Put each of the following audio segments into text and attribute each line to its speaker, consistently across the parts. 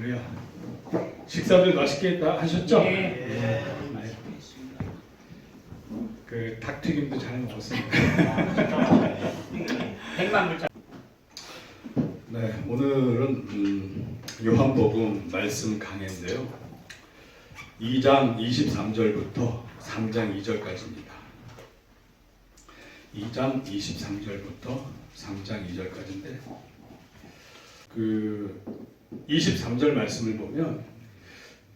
Speaker 1: 할렐루야. 식사들 맛있게 다 하셨죠?
Speaker 2: 네.
Speaker 1: 그 닭튀김도 잘 먹었습니다.
Speaker 2: 100만 불짜.
Speaker 1: 네, 오늘은 요한복음 말씀 강해인데요. 2장 23절부터 3장 2절까지입니다. 2장 23절부터 3장 2절까지인데 그 23절 말씀을 보면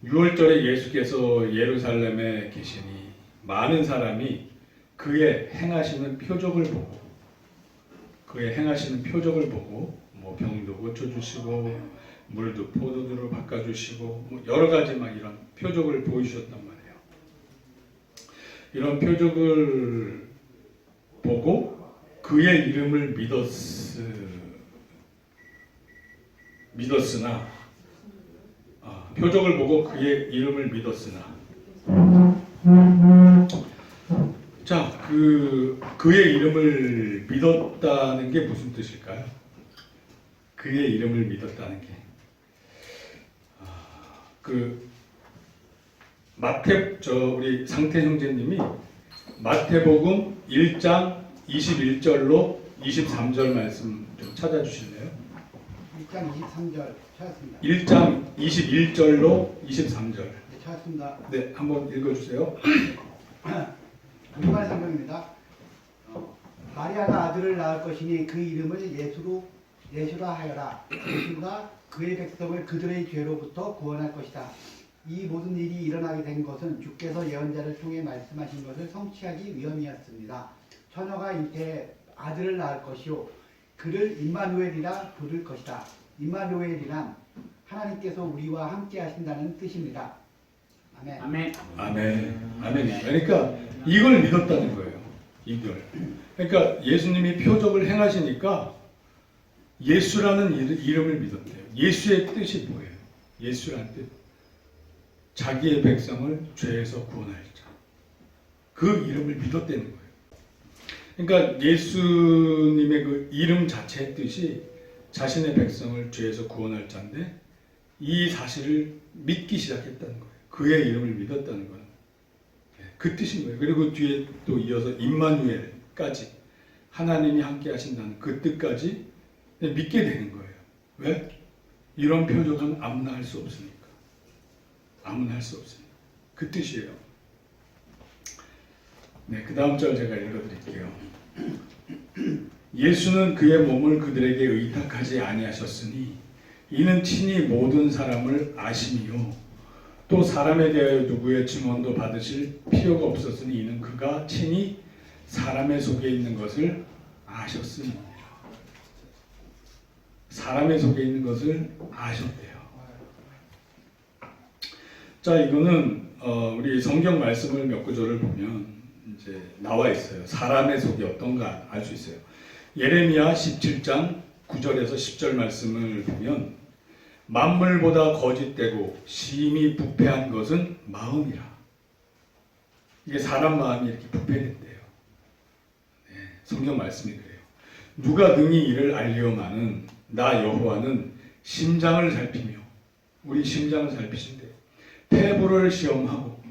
Speaker 1: 6월절에 예수께서 예루살렘에 계시니 많은 사람이 그의 행하시는 표적을 보고 뭐 병도 고쳐주시고 물도 포도주로 바꿔주시고 뭐 여러 가지 막 이런 표적을 보여주셨단 말이에요. 이런 표적을 보고 그의 이름을 믿었으나 표적을 보고 그의 이름을 믿었으나 자, 그의 이름을 믿었다는 게 무슨 뜻일까요? 그의 이름을 믿었다는 게 우리 상태 형제님이 마태복음 1장 21절로 23절 말씀 좀 찾아주실래요?
Speaker 3: 1장 23절 찾았습니다.
Speaker 1: 1장 21절로 23절.
Speaker 3: 네, 찾았습니다.
Speaker 1: 네, 한번 읽어주세요.
Speaker 3: 우리말 성경입니다. 마리아가 아들을 낳을 것이니 그 이름을 예수라 하여라. 예수가 그의 백성을 그들의 죄로부터 구원할 것이다. 이 모든 일이 일어나게 된 것은 주께서 예언자를 통해 말씀하신 것을 성취하기 위함이었습니다. 처녀가 잉태해 아들을 낳을 것이요 그를 임마누엘이라 부를 것이다. 임마누엘이란 하나님께서 우리와 함께 하신다는 뜻입니다. 아멘.
Speaker 2: 아멘.
Speaker 1: 아멘. 아멘. 그러니까 이걸 믿었다는 거예요. 이걸. 그러니까 예수님이 표적을 행하시니까 예수라는 이름을 믿었대요. 예수의 뜻이 뭐예요? 예수라는 뜻. 자기의 백성을 죄에서 구원할 자. 그 이름을 믿었다는 거예요. 그러니까 예수님의 그 이름 자체의 뜻이 자신의 백성을 죄에서 구원할 자인데 이 사실을 믿기 시작했다는 거예요. 그의 이름을 믿었다는 건 그 뜻인 거예요. 그리고 뒤에 또 이어서 임마누엘까지 하나님이 함께 하신다는 그 뜻까지 믿게 되는 거예요. 왜? 이런 표적은 아무나 할 수 없으니까. 아무나 할 수 없으니까. 그 뜻이에요. 네, 그 다음 절 제가 읽어드릴게요. 예수는 그의 몸을 그들에게 의탁하지 아니하셨으니 이는 친히 모든 사람을 아심이요 또 사람에 대하여 누구의 증언도 받으실 필요가 없었으니 이는 그가 친히 사람의 속에 있는 것을 아셨으니 사람의 속에 있는 것을 아셨대요. 자, 이거는 우리 성경 말씀을 몇 구절을 보면 이제 나와 있어요. 사람의 속이 어떤가 알 수 있어요. 예레미야 17장 9절에서 10절 말씀을 보면 만물보다 거짓되고 심히 부패한 것은 마음이라. 이게 사람 마음이 이렇게 부패된대요. 네, 성경 말씀이 그래요. 누가 능히 이를 알리오마는 나 여호와는 심장을 살피며 우리 심장을 살피신대요. 폐부를 시험하고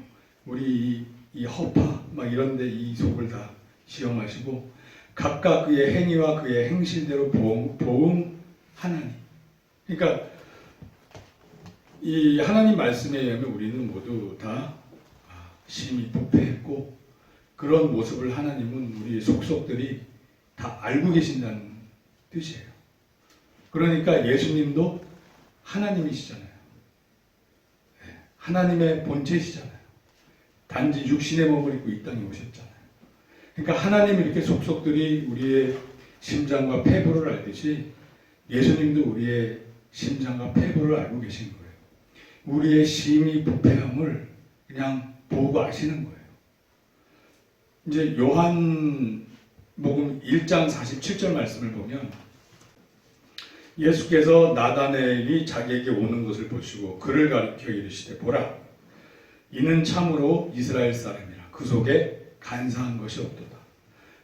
Speaker 1: 우리 이 허파 막 이런데 이 속을 다 시험하시고 각각 그의 행위와 그의 행실대로 보응하나니. 그러니까 이 하나님 말씀에 의하면 우리는 모두 다 심히 부패했고 그런 모습을 하나님은 우리 속속들이 다 알고 계신다는 뜻이에요. 그러니까 예수님도 하나님이시잖아요. 하나님의 본체시잖아요. 단지 육신의 몸을 입고 이 땅에 오셨잖아요. 그러니까 하나님이 이렇게 속속들이 우리의 심장과 폐부를 알듯이 예수님도 우리의 심장과 폐부를 알고 계신 거예요. 우리의 심히 부패함을 그냥 보고 아시는 거예요. 이제 요한복음 1장 47절 말씀을 보면 예수께서 나다나엘이 자기에게 오는 것을 보시고 그를 가리켜 이르시되 보라 이는 참으로 이스라엘 사람이라 그 속에 간사한 것이 없도다.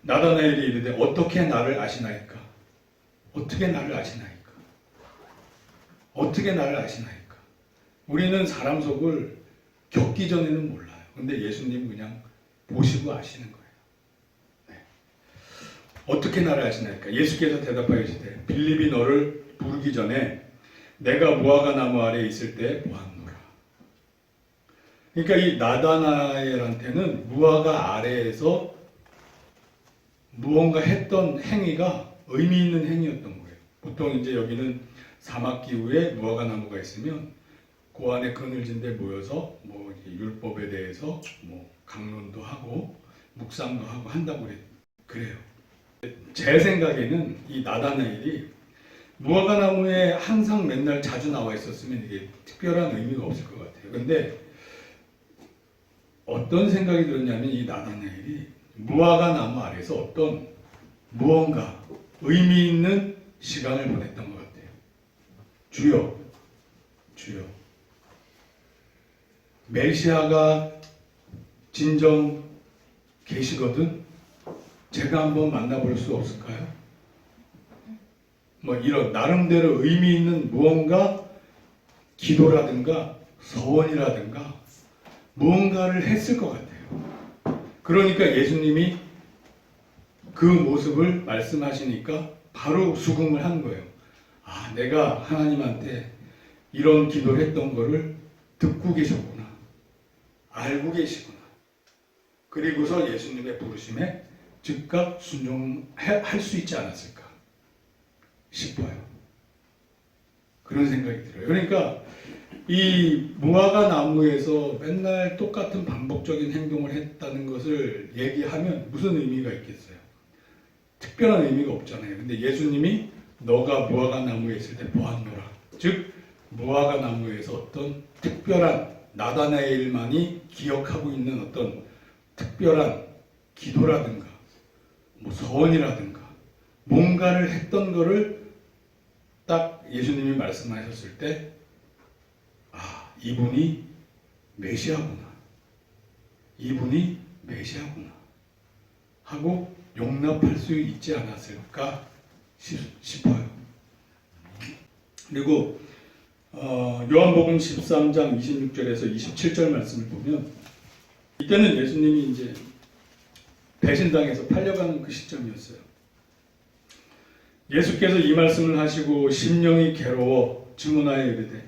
Speaker 1: 나다나엘이 이르되 어떻게 나를 아시나이까? 어떻게 나를 아시나이까? 어떻게 나를 아시나이까? 우리는 사람 속을 겪기 전에는 몰라요. 근데 예수님은 그냥 보시고 아시는 거예요. 네. 어떻게 나를 아시나이까? 예수께서 대답하시되 빌립이 너를 부르기 전에 내가 무화과 나무 아래에 있을 때 보았노라. 그러니까 이 나다나엘한테는 무화과 아래에서 무언가 했던 행위가 의미 있는 행위였던 거예요. 보통 이제 여기는 사막 기후에 무화과 나무가 있으면 그 안에 그늘진 데 모여서 뭐 율법에 대해서 뭐 강론도 하고 묵상도 하고 한다고 그래요. 제 생각에는 이 나다나엘이 무화과 나무에 항상 맨날 자주 나와 있었으면 이게 특별한 의미가 없을 것 같아요. 근데 어떤 생각이 들었냐면 이 나다나엘이 무화과 나무 아래서 어떤 무언가 의미 있는 시간을 보냈던 것 같아요. 주여, 주여. 메시아가 진정 계시거든 제가 한번 만나볼 수 없을까요? 뭐 이런 나름대로 의미 있는 무언가 기도라든가 서원이라든가 무언가를 했을 것 같아요. 그러니까 예수님이 그 모습을 말씀하시니까 바로 수긍을 한 거예요. 아, 내가 하나님한테 이런 기도를 했던 거를 듣고 계셨구나. 알고 계시구나. 그리고서 예수님의 부르심에 즉각 순종할 수 있지 않았을까 싶어요. 그런 생각이 들어요. 그러니까 이 무화과 나무에서 맨날 똑같은 반복적인 행동을 했다는 것을 얘기하면 무슨 의미가 있겠어요? 특별한 의미가 없잖아요. 근데 예수님이 너가 무화과 나무에 있을 때 보았노라. 즉 무화과 나무에서 어떤 특별한 나다나엘만이 기억하고 있는 어떤 특별한 기도라든가 뭐 서원이라든가 뭔가를 했던 거를 딱 예수님이 말씀하셨을 때 아, 이분이 메시아구나. 이분이 메시아구나. 하고 용납할 수 있지 않았을까 싶어요. 그리고 요한복음 13장 26절에서 27절 말씀을 보면 이때는 예수님이 이제 배신당해서 팔려가는 그 시점이었어요. 예수께서 이 말씀을 하시고 심령이 괴로워 증언하여 이르되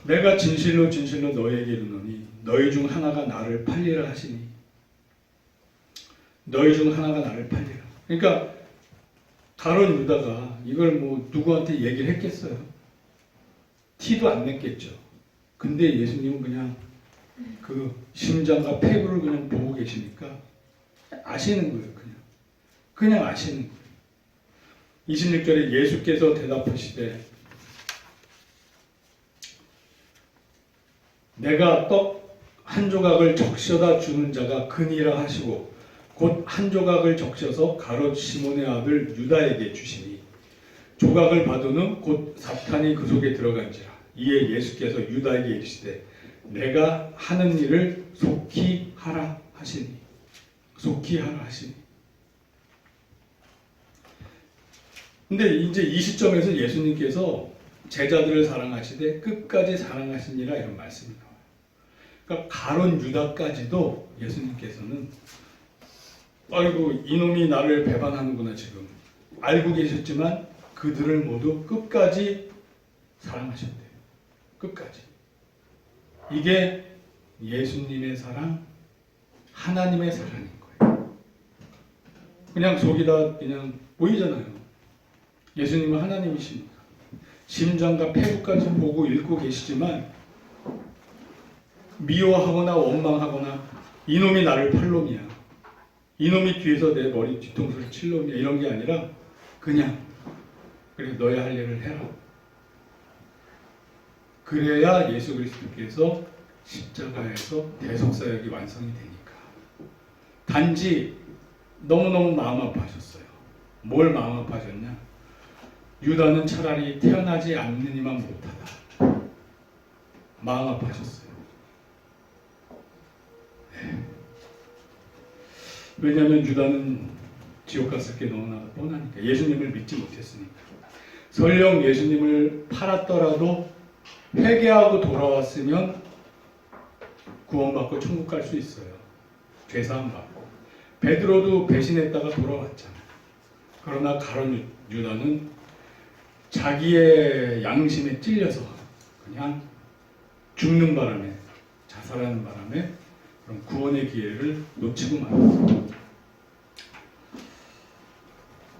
Speaker 1: 내가 진실로 진실로 너희에게 이르노니 너희 중 하나가 나를 팔리라 하시니 너희 중 하나가 나를 팔리라. 그러니까 가룟 유다가 이걸 뭐 누구한테 얘기를 했겠어요? 티도 안 냈겠죠. 근데 예수님은 그냥 그 심장과 폐부를 그냥 보고 계시니까 아시는 거예요. 그냥 아시는 거예요. 26절에 예수께서 대답하시되 내가 떡 한 조각을 적셔다 주는 자가 그니라 하시고 곧 한 조각을 적셔서 가롯 시몬의 아들 유다에게 주시니 조각을 받은 후 곧 사탄이 그 속에 들어간지라. 이에 예수께서 유다에게 이르시되 내가 하는 일을 속히 하라 하시니 속히 하라 하시니. 근데 이제 이 시점에서 예수님께서 제자들을 사랑하시되 끝까지 사랑하시니라 이런 말씀이 나와요. 그러니까 가론 유다까지도 예수님께서는 아이고 이놈이 나를 배반하는구나 지금 알고 계셨지만 그들을 모두 끝까지 사랑하셨대요. 끝까지. 이게 예수님의 사랑, 하나님의 사랑인 거예요. 그냥 속이다 그냥 보이잖아요. 예수님은 하나님이시니까. 심장과 폐부까지 보고 읽고 계시지만 미워하거나 원망하거나 이놈이 나를 팔 놈이야. 이놈이 뒤에서 내 머리 뒤통수를 칠 놈이야. 이런 게 아니라 그냥 그래 너의 할 일을 해라. 그래야 예수 그리스도께서 십자가에서 대속사역이 완성이 되니까. 단지 너무너무 마음 아파하셨어요. 뭘 마음 아파하셨냐? 유다는 차라리 태어나지 않느니만 못하다. 마음 아파하셨어요. 네. 왜냐하면 유다는 지옥 갔을 게 너무나 뻔하니까. 예수님을 믿지 못했으니까. 설령 예수님을 팔았더라도 회개하고 돌아왔으면 구원받고 천국 갈 수 있어요. 죄사함 받고. 베드로도 배신했다가 돌아왔잖아요. 그러나 가룟 유다는 자기의 양심에 찔려서 그냥 죽는 바람에, 자살하는 바람에 그런 구원의 기회를 놓치고 말았어요.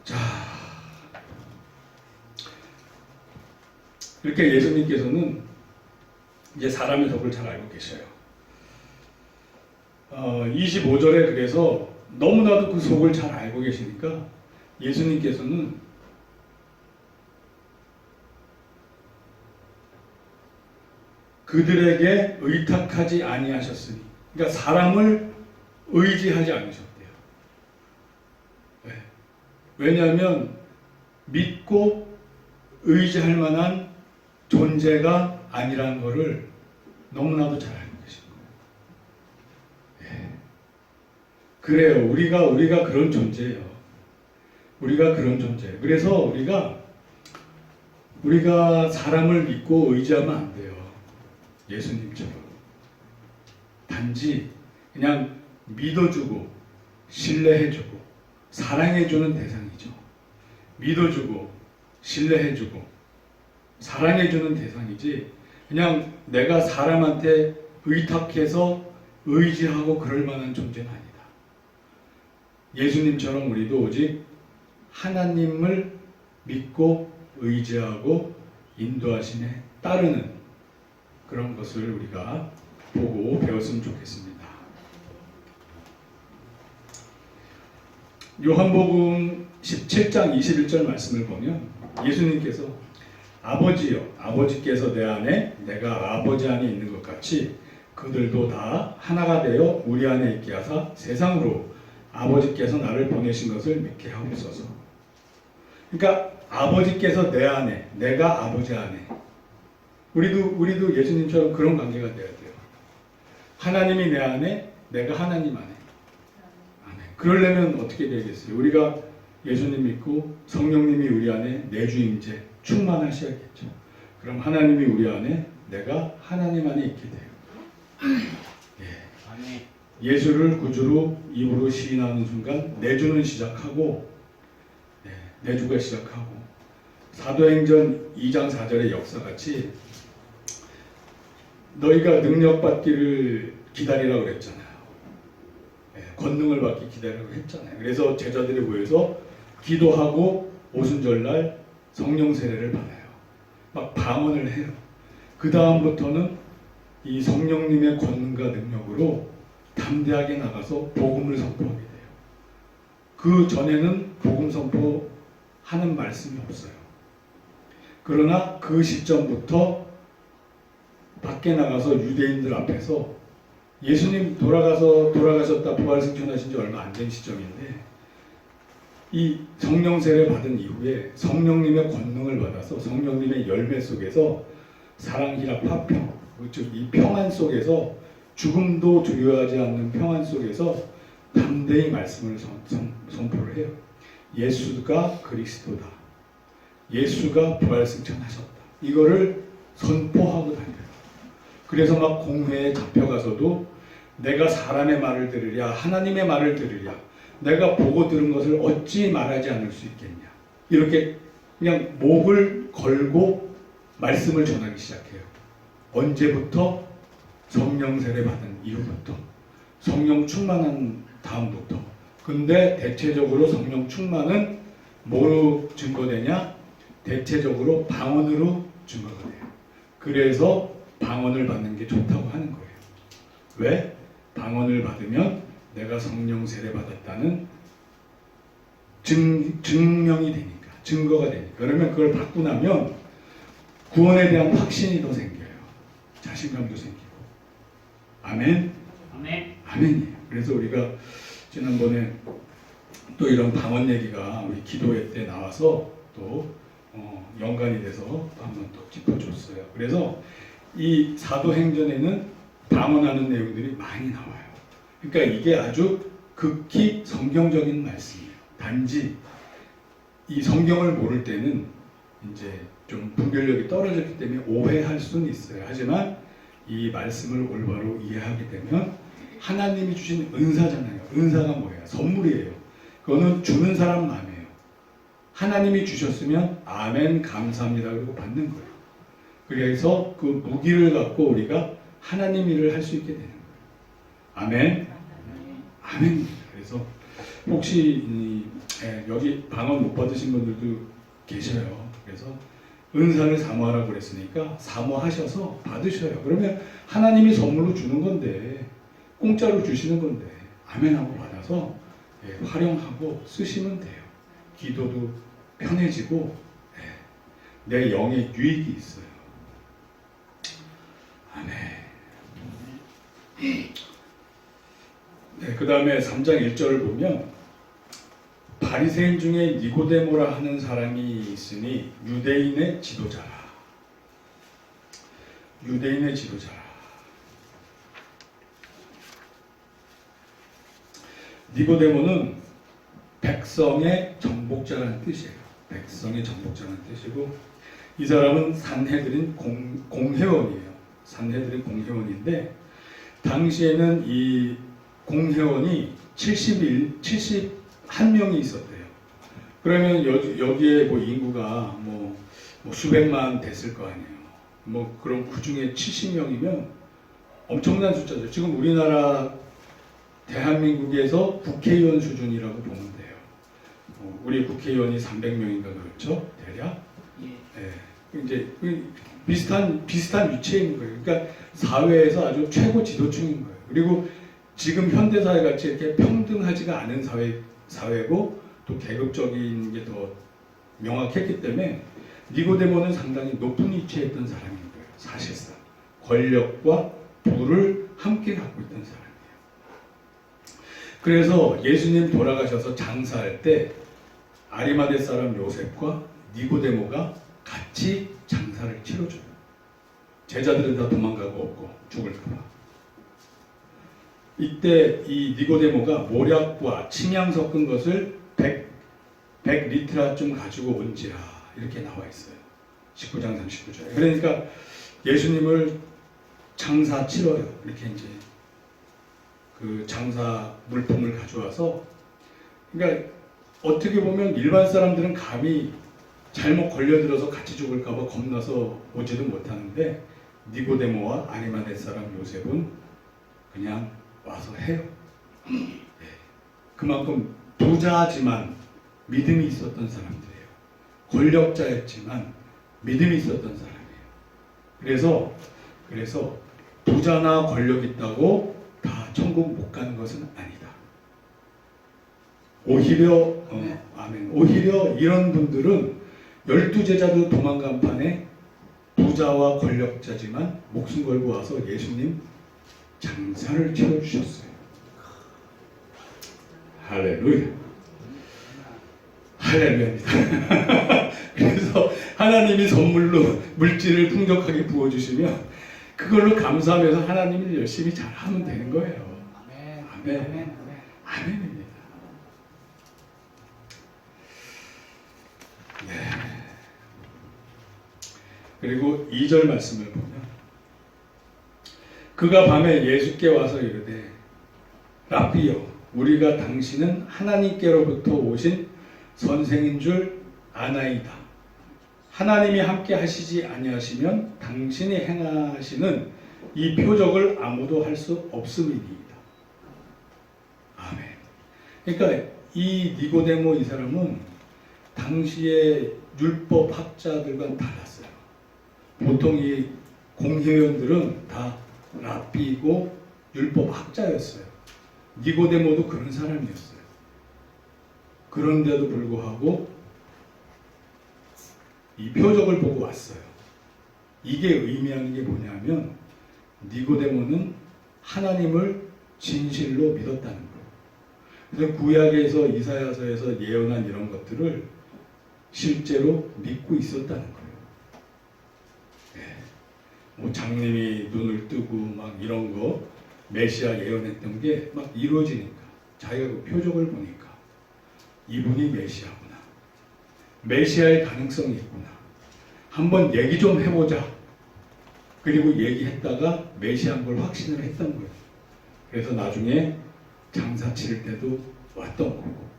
Speaker 1: 자, 이렇게 예수님께서는 이제 사람의 속을 잘 알고 계셔요. 25절에 그래서 너무나도 그 속을 잘 알고 계시니까 예수님께서는 그들에게 의탁하지 아니하셨으니, 그러니까 사람을 의지하지 않으셨대요. 네. 왜냐하면 믿고 의지할 만한 존재가 아니라는 것을 너무나도 잘 알고 계신 거예요. 네. 그래요. 우리가 그런 존재예요. 우리가 그런 존재예요. 그래서 우리가 사람을 믿고 의지하면 안 돼요. 예수님처럼. 단지 그냥 믿어주고 신뢰해주고 사랑해주는 대상이죠. 믿어주고 신뢰해주고 사랑해주는 대상이지 그냥 내가 사람한테 의탁해서 의지하고 그럴 만한 존재는 아니다. 예수님처럼 우리도 오직 하나님을 믿고 의지하고 인도하심에 따르는 그런 것을 우리가 보고 배웠으면 좋겠습니다. 요한복음 17장 21절 말씀을 보면 예수님께서 아버지여, 아버지께서 내 안에 내가 아버지 안에 있는 것 같이 그들도 다 하나가 되어 우리 안에 있게 하사 세상으로 아버지께서 나를 보내신 것을 믿게 하옵소서. 그러니까 아버지께서 내 안에, 내가 아버지 안에. 우리도 예수님처럼 그런 관계가 돼야 돼요. 하나님이 내 안에, 내가 하나님 안에. 그러려면 어떻게 되겠어요? 우리가 예수님 믿고 성령님이 우리 안에 내주임제 충만하셔야겠죠. 그럼 하나님이 우리 안에, 내가 하나님 안에 있게 돼요. 예. 예수를 구주로 입으로 시인하는 순간 내주는 시작하고, 내주가 시작하고, 사도행전 2장 4절의 역사같이 너희가 능력받기를 기다리라고 그랬잖아요. 권능을 받기 기다리라고 했잖아요. 그래서 제자들이 모여서 기도하고 오순절날 성령 세례를 받아요. 막 방언을 해요. 그 다음부터는 이 성령님의 권능과 능력으로 담대하게 나가서 복음을 선포하게 돼요. 그 전에는 복음 선포하는 말씀이 없어요. 그러나 그 시점부터 밖에 나가서 유대인들 앞에서 예수님 돌아가셨다 부활승천하신 지 얼마 안 된 시점인데 이 성령 세례 받은 이후에 성령님의 권능을 받아서 성령님의 열매 속에서 사랑, 희락, 화평, 즉 이 평안 속에서 죽음도 두려워하지 않는 평안 속에서 담대히 말씀을 선포를 해요. 예수가 그리스도다. 예수가 부활승천하셨다. 이거를 선포하고 다녀요. 그래서 막 공회에 잡혀가서도 내가 사람의 말을 들으랴 하나님의 말을 들으랴 내가 보고 들은 것을 어찌 말하지 않을 수 있겠냐 이렇게 그냥 목을 걸고 말씀을 전하기 시작해요. 언제부터? 성령 세례 받은 이후부터, 성령 충만한 다음부터. 근데 대체적으로 성령 충만은 뭐로 증거되냐? 대체적으로 방언으로 증거가 돼요. 그래서 방언을 받는 게 좋다고 하는 거예요. 왜? 방언을 받으면 내가 성령 세례 받았다는 증명이 되니까, 증거가 되니까. 그러면 그걸 받고 나면 구원에 대한 확신이 더 생겨요. 자신감도 생기고. 아멘?
Speaker 2: 아멘.
Speaker 1: 아멘이에요. 그래서 우리가 지난번에 또 이런 방언 얘기가 우리 기도회 때 나와서 또 연관이 돼서 또 한번 또 짚어줬어요. 그래서 이 사도행전에는 방언하는 내용들이 많이 나와요. 그러니까 이게 아주 극히 성경적인 말씀이에요. 단지 이 성경을 모를 때는 이제 좀 분별력이 떨어졌기 때문에 오해할 수는 있어요. 하지만 이 말씀을 올바로 이해하게 되면 하나님이 주신 은사잖아요. 은사가 뭐예요? 선물이에요. 그거는 주는 사람 마음이에요. 하나님이 주셨으면 아멘 감사합니다 그리고 받는 거예요. 그래서 그 무기를 갖고 우리가 하나님 일을 할 수 있게 되는 거예요. 아멘. 아멘입니다. 그래서 혹시 여기 방언 못 받으신 분들도 계셔요. 그래서 은사를 사모하라고 그랬으니까 사모하셔서 받으셔요. 그러면 하나님이 선물로 주는 건데 공짜로 주시는 건데 아멘하고 받아서 활용하고 쓰시면 돼요. 기도도 편해지고 내 영의 유익이 있어요. 아멘. 네, 그 다음에 3장 1절을 보면 바리새인 중에 니고데모라 하는 사람이 있으니 유대인의 지도자라. 유대인의 지도자라. 니고데모는 백성의 정복자라는 뜻이에요. 백성의 정복자라는 뜻이고 이 사람은 산헤드린 공회원이에요. 산헤드린 공회원인데 당시에는 이 공회원이 71명이 있었대요. 그러면 여기에 뭐 인구가 뭐 수백만 됐을 거 아니에요. 뭐 그럼 그 중에 70명이면 엄청난 숫자죠. 지금 우리나라 대한민국에서 국회의원 수준이라고 보면 돼요. 우리 국회의원이 300명인가 그렇죠? 대략. 이제 비슷한 위치에 있는 거예요. 그러니까 사회에서 아주 최고 지도층인 거예요. 그리고 지금 현대 사회 같이 이렇게 평등하지가 않은 사회고 또 계급적인 게 더 명확했기 때문에 니고데모는 상당히 높은 위치에 있던 사람인 거예요. 사실상 권력과 부를 함께 갖고 있던 사람이에요. 그래서 예수님 돌아가셔서 장사할 때 아리마대 사람 요셉과 니고데모가 같이 장사를 치러줘요. 제자들은 다 도망가고 없고 죽을까 봐. 이때 이 니고데모가 모략과 침향 섞은 것을 100리트라쯤 가지고 온지라 이렇게 나와 있어요. 19장 39절에. 그러니까 예수님을 장사 치러요. 이렇게 이제 그 장사 물품을 가져와서 그러니까 어떻게 보면 일반 사람들은 감히 잘못 걸려들어서 같이 죽을까 봐 겁나서 오지도 못하는데 니고데모와 아리마대 사람 요셉은 그냥 와서 해요. 그만큼 부자지만 믿음이 있었던 사람들이에요. 권력자였지만 믿음이 있었던 사람이에요. 그래서 부자나 권력 있다고 다 천국 못 가는 것은 아니다. 오히려 이런 분들은 12제자도 도망간 판에 부자와 권력자지만 목숨 걸고 와서 예수님 장사를 치러주셨어요. 할렐루야. 할렐루야입니다. 그래서 하나님이 선물로 물질을 풍족하게 부어주시면 그걸로 감사하면서 하나님을 열심히 잘하면 되는 거예요. 아멘. 아멘입니다. 네. 그리고 2절 말씀을 보면 그가 밤에 예수께 와서 이르되 라삐여 우리가 당신은 하나님께로부터 오신 선생인 줄 아나이다. 하나님이 함께 하시지 아니하시면 당신이 행하시는 이 표적을 아무도 할 수 없음이니이다. 아멘. 그러니까 이 니고데모 이 사람은 당시의 율법 학자들과는 달랐어요. 보통 이 공회원들은 다 랍비고 율법 학자였어요. 니고데모도 그런 사람이었어요. 그런데도 불구하고 이 표적을 보고 왔어요. 이게 의미하는 게 뭐냐면 니고데모는 하나님을 진실로 믿었다는 거예요. 그래서 구약에서 이사야서에서 예언한 이런 것들을 실제로 믿고 있었다는 거예요. 뭐 장님이 눈을 뜨고 막 이런 거 메시아 예언했던 게 막 이루어지니까 자기가 그 표적을 보니까 이분이 메시아구나. 메시아의 가능성이 있구나. 한번 얘기 좀 해보자. 그리고 얘기했다가 메시아인 걸 확신을 했던 거예요. 그래서 나중에 장사 치를 때도 왔던 거고.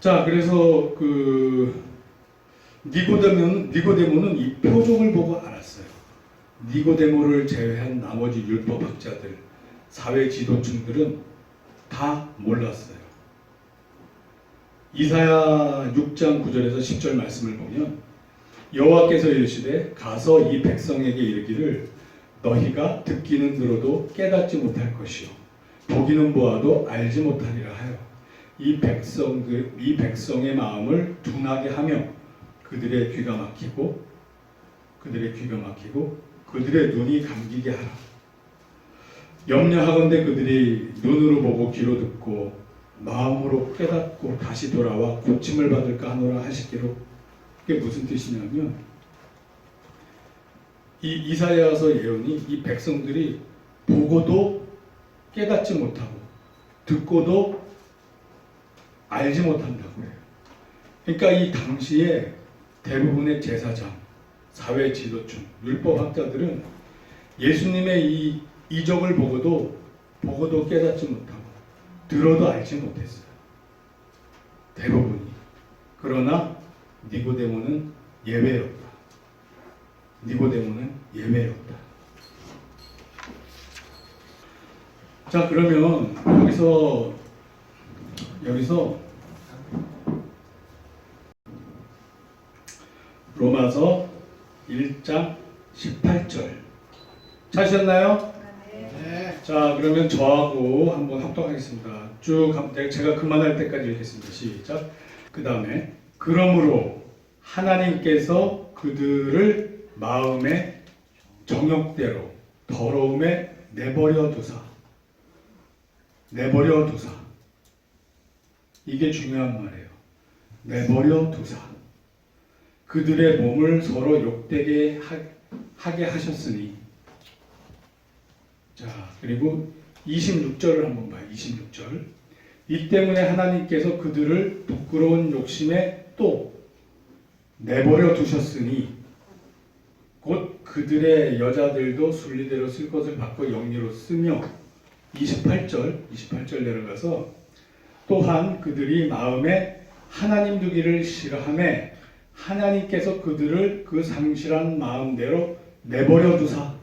Speaker 1: 자, 그래서 니고데모는 이 표적을 보고 알았어요. 니고데모를 제외한 나머지 율법학자들, 사회 지도층들은 다 몰랐어요. 이사야 6장 9절에서 10절 말씀을 보면 여호와께서 이르시되 가서 이 백성에게 이르기를 너희가 듣기는 들어도 깨닫지 못할 것이요 보기는 보아도 알지 못하리라 하여 이 백성의 마음을 둔하게 하며 그들의 귀가 막히고 그들의 눈이 감기게 하라. 염려하건대 그들이 눈으로 보고 귀로 듣고 마음으로 깨닫고 다시 돌아와 고침을 받을까 하노라 하시기로. 그게 무슨 뜻이냐면 이 이사야서 예언이 이 백성들이 보고도 깨닫지 못하고 듣고도 알지 못한다고 해요. 그러니까 이 당시에 대부분의 제사장, 사회 지도층, 율법학자들은 예수님의 이 이적을 보고도 깨닫지 못하고 들어도 알지 못했어요. 대부분이. 그러나 니고데모는 예외였다. 자, 그러면 여기서 로마서 1장 18절 찾으셨나요?
Speaker 3: 네.
Speaker 1: 자, 그러면 저하고 한번 합독하겠습니다. 쭉 제가 그만할 때까지 읽겠습니다. 시작. 그 다음에 그러므로 하나님께서 그들을 마음의 정욕대로 더러움에 내버려 두사. 이게 중요한 말이에요. 내버려 두사. 그들의 몸을 서로 욕되게 하게 하셨으니. 자, 그리고 26절을 한번 봐요. 26절. 이 때문에 하나님께서 그들을 부끄러운 욕심에 또 내버려 두셨으니 곧 그들의 여자들도 순리대로 쓸 것을 받고 영리로 쓰며 28절 내려가서 또한 그들이 마음에 하나님 두기를 싫어하며 하나님께서 그들을 그 상실한 마음대로 내버려 두사.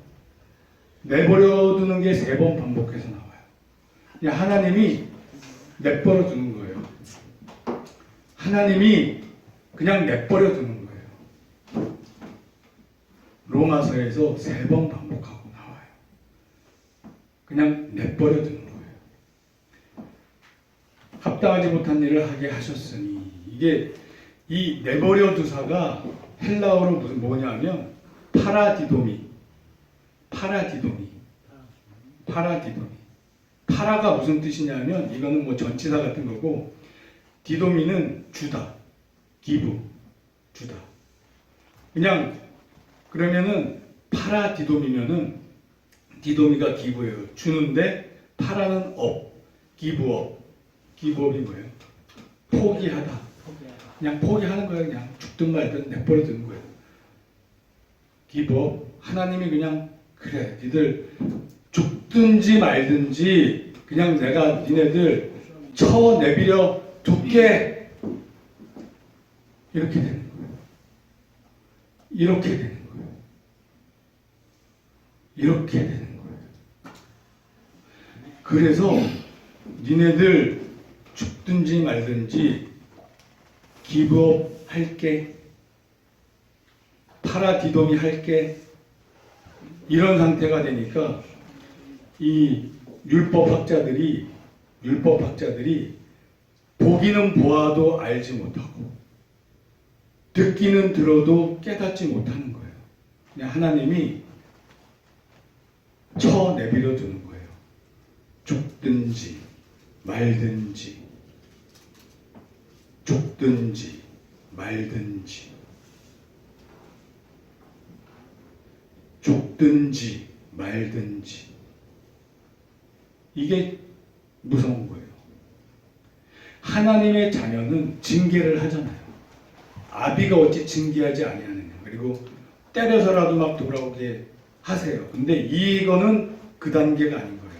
Speaker 1: 내버려 두는 게 3번 반복해서 나와요. 그냥 하나님이 내버려 두는 거예요. 하나님이 그냥 내버려 두는 거예요. 로마서에서 3번 반복하고 나와요. 그냥 내버려 두는 거예요. 합당하지 못한 일을 하게 하셨으니. 이게 이 내버려 두사가 헬라어로 뭐냐면 파라디도미. 파라가 무슨 뜻이냐면 이거는 뭐 전치사 같은 거고 디도미는 주다. 기부. 주다. 그냥 그러면은 파라디도미면은 디도미가 기부예요. 주는데 파라는 업. 기부업. 기부업이 뭐예요? 포기하다. 그냥 포기하는 거예요. 그냥 죽든 말든 내버려 두는 거예요. 기부업. 하나님이 그냥 그래 니들 죽든지 말든지 그냥 내가 니네들 쳐내비려 둘게. 이렇게 되는 거예요. 이렇게 되는 거예요. 그래서 니네들 죽든지 말든지 기브업 할게. 파라디돔이 할게. 이런 상태가 되니까 이 율법학자들이 보기는 보아도 알지 못하고 듣기는 들어도 깨닫지 못하는 거예요. 그냥 하나님이 내버려 두는 거예요. 죽든지 말든지 죽든지 말든지 죽든지 말든지. 이게 무서운 거예요. 하나님의 자녀는 징계를 하잖아요. 아비가 어찌 징계하지 아니하느냐. 그리고 때려서라도 막 돌아오게 하세요. 근데 이거는 그 단계가 아닌 거예요.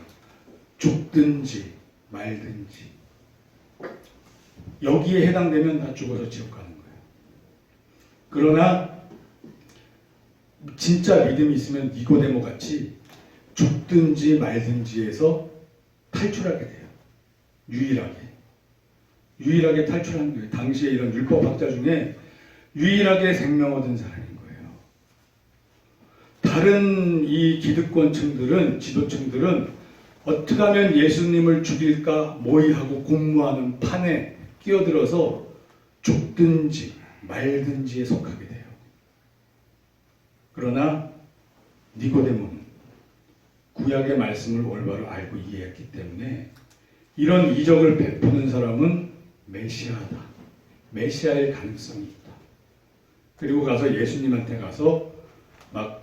Speaker 1: 죽든지 말든지 여기에 해당되면 다 죽어서 지옥 가는 거예요. 그러나 진짜 믿음이 있으면 니고데모 같이 죽든지 말든지에서 탈출하게 돼요. 유일하게 탈출한 거예요. 당시에 이런 율법학자 중에 유일하게 생명 얻은 사람인 거예요. 다른 이 기득권층들은, 지도층들은 어떻게 하면 예수님을 죽일까 모의하고 공모하는 판에 끼어들어서 죽든지 말든지에 속하게 돼요. 그러나 니고데모는 구약의 말씀을 올바로 알고 이해했기 때문에 이런 이적을 베푸는 사람은 메시아다. 메시아의 가능성이 있다. 그리고 가서 예수님한테 가서 막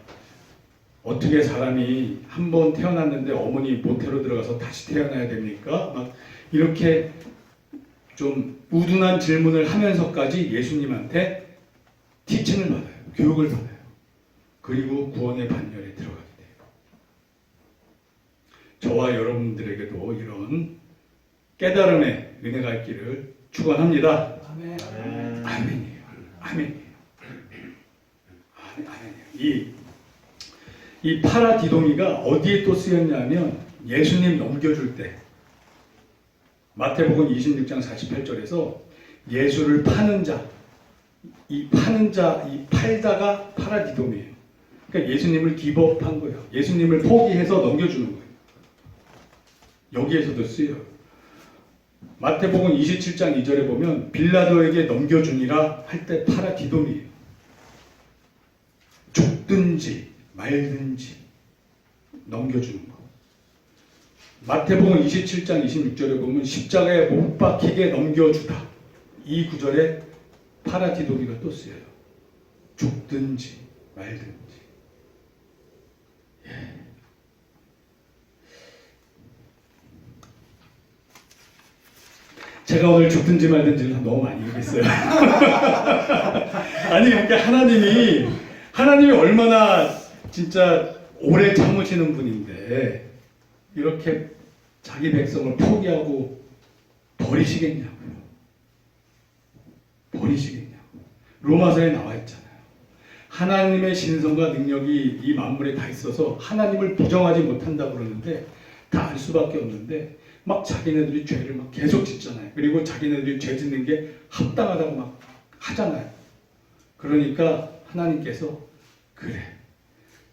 Speaker 1: 어떻게 사람이 한 번 태어났는데 어머니 모태로 들어가서 다시 태어나야 됩니까? 막 이렇게 좀 우둔한 질문을 하면서까지 예수님한테 티칭을 받아요. 교육을 받아요. 그리고 구원의 반열에 들어가게 돼요. 저와 여러분들에게도 이런 깨달음의 은혜가 있기를 축원합니다.
Speaker 3: 아멘.
Speaker 1: 아멘이에요. 아멘이에요. 아멘이에요. 이 파라디도미가 어디에 또 쓰였냐면 예수님 넘겨줄 때 마태복음 26장 48절에서 예수를 파는 자, 이 팔다가 파라디돔이에요. 그러니까 예수님을 기법한 거예요. 예수님을 포기해서 넘겨주는 거예요. 여기에서도 쓰여요. 마태복음 27장 2절에 보면 빌라도에게 넘겨주니라 할 때 파라디돔이에요. 죽든지 말든지 넘겨주는 거. 마태복음 27장 26절에 보면 십자가에 못 박히게 넘겨주다. 이 구절에 파라디도미가 또 쓰여요. 죽든지 말든지. 예. 제가 오늘 죽든지 말든지를 너무 많이 얘기했어요. 아니 그러니까 하나님이 얼마나 진짜 오래 참으시는 분인데 이렇게 자기 백성을 포기하고 버리시겠냐고요. 로마서에 나와 있잖아요. 하나님의 신성과 능력이 이 만물에 다 있어서 하나님을 부정하지 못한다고 그러는데 다 알 수밖에 없는데 막 자기네들이 죄를 막 계속 짓잖아요. 그리고 자기네들이 죄 짓는 게 합당하다고 막 하잖아요. 그러니까 하나님께서 그래.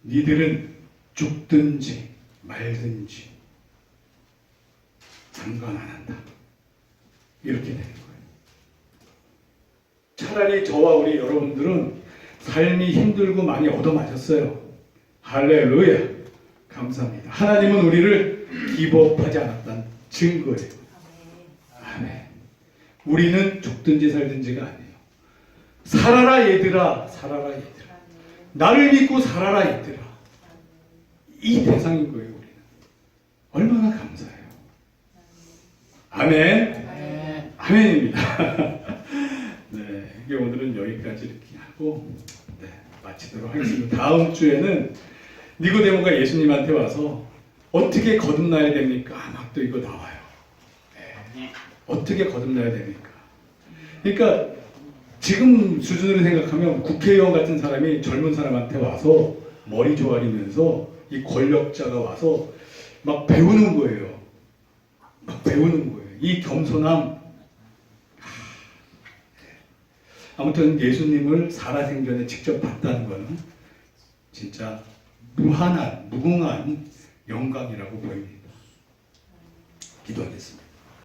Speaker 1: 니들은 죽든지 말든지 상관 안 한다. 이렇게 되는 거예요. 차라리 저와 우리 여러분들은 삶이 힘들고 많이 얻어맞았어요. 할렐루야. 감사합니다. 하나님은 우리를 기법하지 않았다는 증거예요. 아멘. 우리는 죽든지 살든지가 아니에요. 살아라 얘들아. 살아라 얘들아. 나를 믿고 살아라 얘들아. 이 대상인 거예요. 우리는. 얼마나 감사해요. 아멘. 아멘입니다. 네, 이게 오늘은 여기까지 이렇게 하고 마치도록 하겠습니다. 다음 주에는 니고데모가 예수님한테 와서 어떻게 거듭나야 됩니까? 막 또 이거 나와요. 네. 어떻게 거듭나야 됩니까? 그러니까 지금 수준으로 생각하면 국회의원 같은 사람이 젊은 사람한테 와서 머리 조아리면서 이 권력자가 와서 막 배우는 거예요. 이 겸손함. 아무튼 예수님을 살아생전에 직접 봤다는 것은 진짜 무궁한 영광이라고 보입니다. 기도하겠습니다.